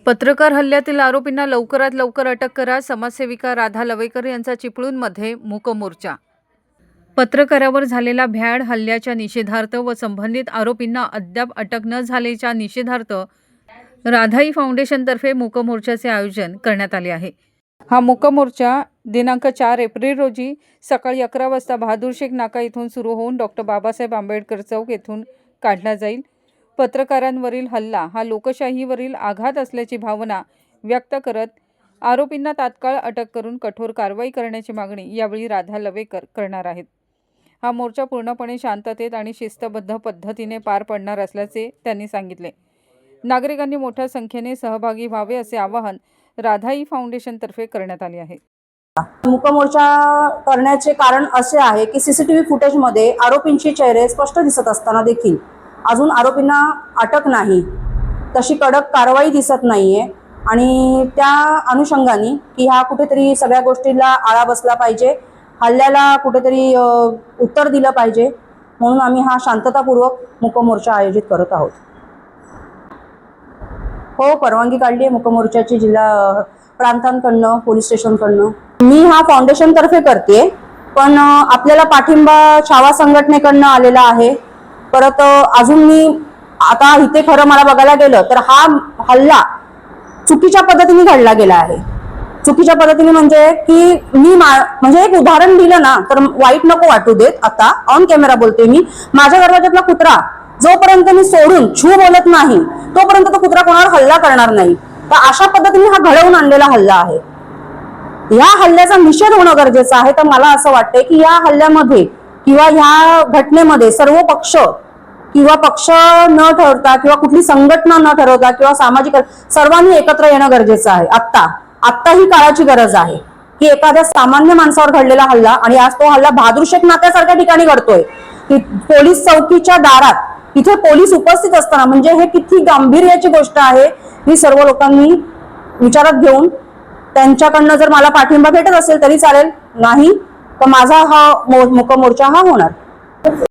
पत्रकार हल्ल्यातील आरोपींना लवकरात लवकर अटक करा, समाजसेविका राधा लवेकर यांचा चिपळूणमध्ये मूक मोर्चा। पत्रकारावर झालेल्या भ्याड हल्ल्याच्या निषेधार्थ व संबंधित आरोपींना अद्याप अटक न झाल्याच्या निषेधार्थ राधाई फाउंडेशनतर्फे मूक मोर्चाचे आयोजन करण्यात आले आहे। हा मूक मोर्चा दिनांक 4 एप्रिल रोजी सकाळी 11 वाजता बहादूर शेख नाका येथून सुरू होऊन डॉक्टर बाबासाहेब आंबेडकर चौक येथून काढला जाईल। पत्रकारांवरील हल्ला हा लोकशाहीवरील आघात असल्याची भावना व्यक्त करत आरोपींना तात्काळ अटक करून कठोर कारवाई करण्याची मागणी यावेळी राधा लवेकर करणार आहेत। हा मोर्चा पूर्णपणे शांततेत आणि शिस्तबद्ध पद्धतीने पार पडणार असल्याचे त्यांनी सांगितले। नागरिकांनी मोठ्या संख्येने सहभागी व्हावे असे आवाहन राधाई फाउंडेशनतर्फे करण्यात आले आहे। मूक मोर्चा करण्याचे कारण असे आहे की सीसीटीव्ही फुटेजमध्ये आरोपींचे चेहरे स्पष्ट दिसत असताना देखील अजून आरोपींना अटक नाही, तशी कडक कारवाई दिसत नाहीये आणि त्या अनुषंगाने की हा कुठेतरी सगळ्या गोष्टीला आळा बसला पाहिजे, हल्ल्याला कुठेतरी उत्तर दिलं पाहिजे, म्हणून आम्ही हा शांततापूर्वक मूक मोर्चा आयोजित करत आहोत। हो, परवानगी काढली आहे मूक मोर्चाची जिल्हा प्रांतांकडनं, पोलीस स्टेशनकडनं। मी हा फाउंडेशन तर्फे करते, पण आपल्याला पाठिंबा छावा संघटनेकडनं आलेला आहे। परत अजून मी आता इथे खरं मला बघायला गेलं तर हा हल्ला चुकीच्या पद्धतीने घडला गेला आहे। चुकीच्या पद्धतीने म्हणजे की मी म्हणजे एक उदाहरण दिलं ना तर वाईट नको वाटू देत, आता ऑन कॅमेरा बोलते मी। माझ्या दरवाजातला कुत्रा जोपर्यंत मी सोडून छू बोलत नाही तोपर्यंत तो कुत्रा कोणावर हल्ला करणार नाही। तर अशा पद्धतीने हा घडवून आणलेला हल्ला आहे। या हल्ल्याचा निषेध होणं गरजेचं आहे। तर मला असं वाटतंय की या हल्ल्यामध्ये किंवा ह्या घटनेमध्ये सर्व पक्ष किंवा पक्ष न ठरवता किंवा कुठली संघटना न ठरवता किंवा सामाजिक सर्वांनी एकत्र येणं गरजेचं आहे। आत्ता ही काळाची गरज आहे की एखाद्या सामान्य माणसावर घडलेला हल्ला आणि आज तो हल्ला बहादूर शेख नाक्यासारख्या ठिकाणी घडतोय की पोलीस चौकीच्या दारात तिथे पोलीस उपस्थित असताना, म्हणजे हे किती गांभीर्याची गोष्ट आहे ही सर्व लोकांनी विचारात घेऊन त्यांच्याकडनं जर मला पाठिंबा भेटत असेल तरी चालेल, नाही तर माझा हा मूक मोर्चा हा होणार।